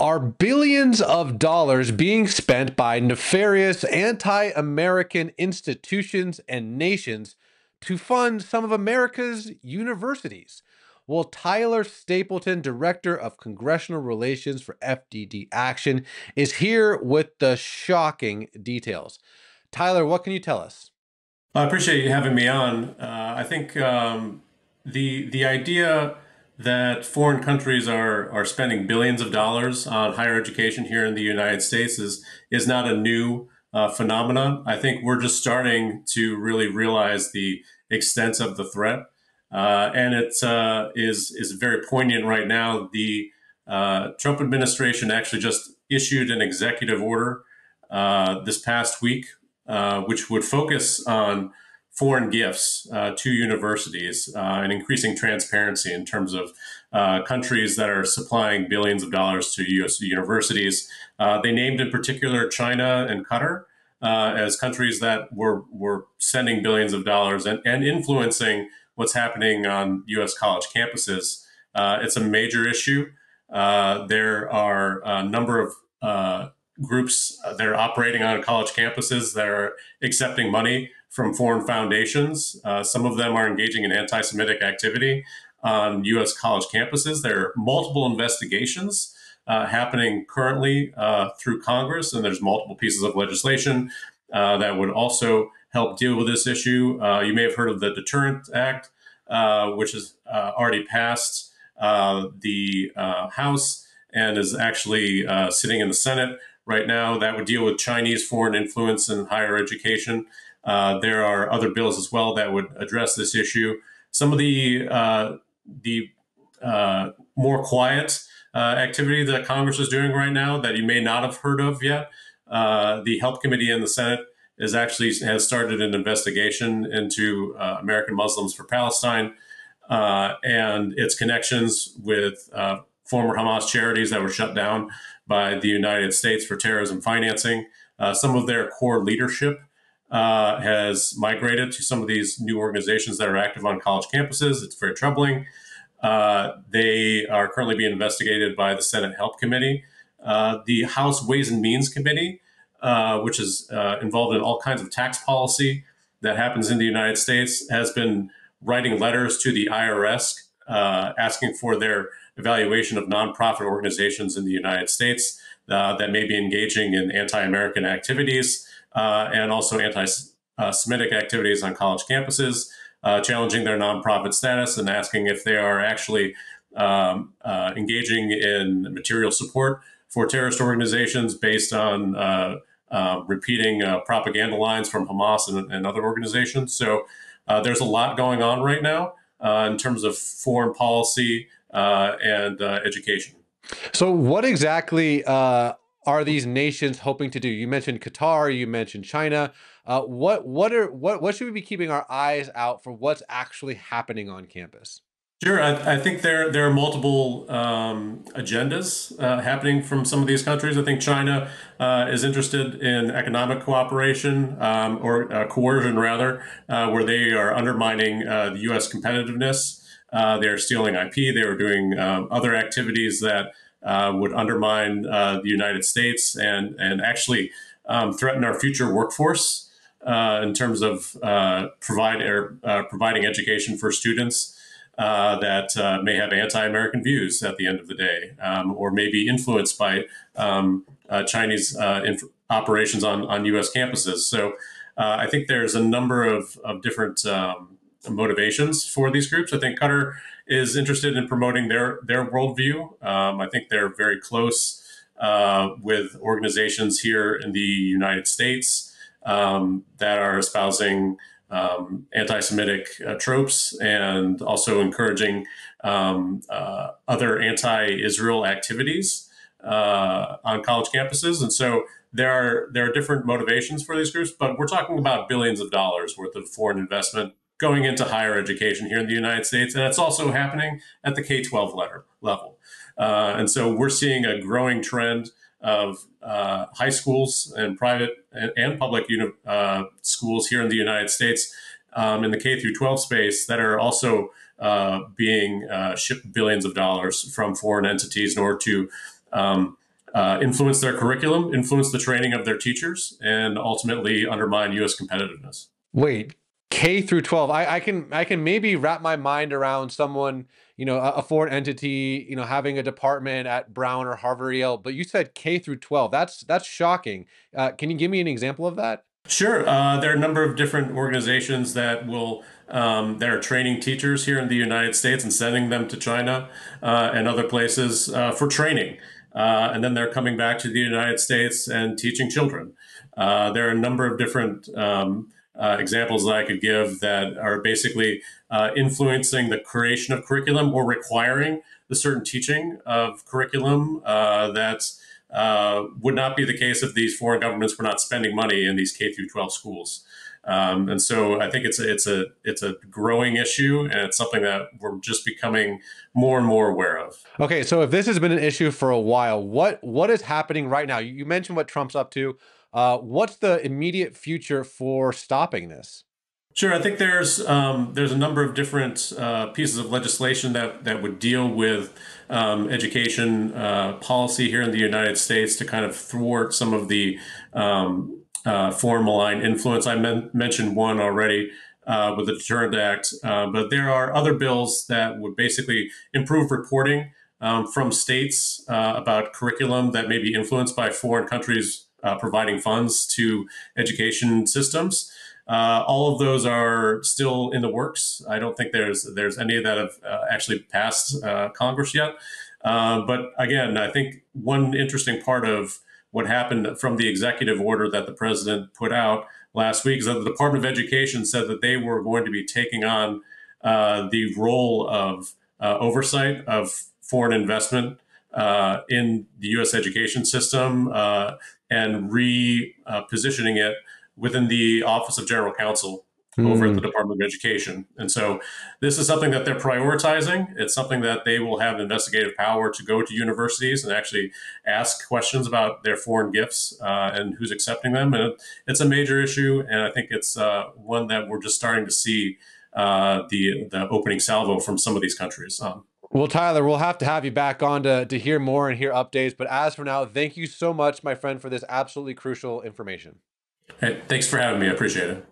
Are billions of dollars being spent by nefarious anti-American institutions and nations to fund some of America's universities? Well, Tyler Stapleton, Director of Congressional Relations for FDD Action, is here with the shocking details. Tyler, what can you tell us? I appreciate you having me on. I think the idea that foreign countries are spending billions of dollars on higher education here in the United States is not a new phenomenon. I think we're just starting to really realize the extent of the threat, and it is very poignant right now. The Trump administration actually just issued an executive order this past week which would focus on foreign gifts to universities and increasing transparency in terms of countries that are supplying billions of dollars to U.S. universities. They named in particular China and Qatar as countries that were sending billions of dollars and influencing what's happening on U.S. college campuses. It's a major issue. There are a number of groups that are operating on college campuses that are accepting money from foreign foundations. Some of them are engaging in anti-Semitic activity on U.S. college campuses. There are multiple investigations happening currently through Congress, and there's multiple pieces of legislation that would also help deal with this issue. You may have heard of the Deterrent Act, which has already passed the House and is actually sitting in the Senate right now. That would deal with Chinese foreign influence in higher education. There are other bills as well that would address this issue. Some of the more quiet activity that Congress is doing right now that you may not have heard of yet. The Health Committee in the Senate has started an investigation into American Muslims for Palestine and its connections with former Hamas charities that were shut down by the United States for terrorism financing. Some of their core leadership has migrated to some of these new organizations that are active on college campuses. It's very troubling. They are currently being investigated by the Senate Health Committee. The House Ways and Means Committee, which is involved in all kinds of tax policy that happens in the United States, has been writing letters to the IRS asking for their evaluation of nonprofit organizations in the United States that may be engaging in anti-American activities and also anti-Semitic activities on college campuses, challenging their nonprofit status and asking if they are actually engaging in material support for terrorist organizations based on repeating propaganda lines from Hamas and other organizations. So there's a lot going on right now in terms of foreign policy and education. So what exactly are these nations hoping to do? You mentioned Qatar, you mentioned China. What should we be keeping our eyes out for what's actually happening on campus? Sure, I think there are multiple agendas happening from some of these countries. I think China is interested in economic cooperation or coercion, rather, where they are undermining the U.S. competitiveness. They're stealing IP. They were doing other activities that would undermine the United States and actually threaten our future workforce in terms of providing education for students that may have anti-American views at the end of the day, or may be influenced by Chinese operations on U.S. campuses. So I think there's a number of different motivations for these groups. I think Qatar is interested in promoting their worldview. I think they're very close with organizations here in the United States that are espousing anti-Semitic tropes and also encouraging other anti-Israel activities on college campuses. And so there are different motivations for these groups, but we're talking about billions of dollars worth of foreign investment going into higher education here in the United States. And it's also happening at the K-12 level. And so we're seeing a growing trend of high schools and private and public schools here in the United States in the K through 12 space that are also being shipped billions of dollars from foreign entities in order to influence their curriculum, influence the training of their teachers, and ultimately undermine U.S. competitiveness. Wait, K through 12. I can maybe wrap my mind around someone, a foreign entity, having a department at Brown or Harvard or Yale, but you said K through 12. That's shocking. Can you give me an example of that? Sure. There are a number of different organizations that are training teachers here in the United States and sending them to China and other places for training. And then they're coming back to the United States and teaching children. There are a number of different examples that I could give that are basically influencing the creation of curriculum or requiring the certain teaching of curriculum that's would not be the case if these foreign governments were not spending money in these K through 12 schools. And so I think it's a growing issue, and it's something that we're just becoming more and more aware of. Okay, so if this has been an issue for a while, what is happening right now? You mentioned what Trump's up to. What's the immediate future for stopping this? Sure, I think there's a number of different pieces of legislation that would deal with education policy here in the United States to kind of thwart some of the foreign malign influence. I mentioned one already with the Deterrent Act, but there are other bills that would basically improve reporting from states about curriculum that may be influenced by foreign countries providing funds to education systems. All of those are still in the works. I don't think there's any that have actually passed Congress yet. But again, I think one interesting part of what happened from the executive order that the president put out last week is that the Department of Education said that they were going to be taking on the role of oversight of foreign investment in the U.S. education system and repositioning it within the Office of General Counsel over at the Department of Education. And so this is something that they're prioritizing. It's something that they will have investigative power to go to universities and actually ask questions about their foreign gifts and who's accepting them. And it's a major issue. And I think it's one that we're just starting to see the opening salvo from some of these countries. Well, Tyler, we'll have to have you back on to hear more and hear updates. But as for now, thank you so much, my friend, for this absolutely crucial information. Hey, thanks for having me. I appreciate it.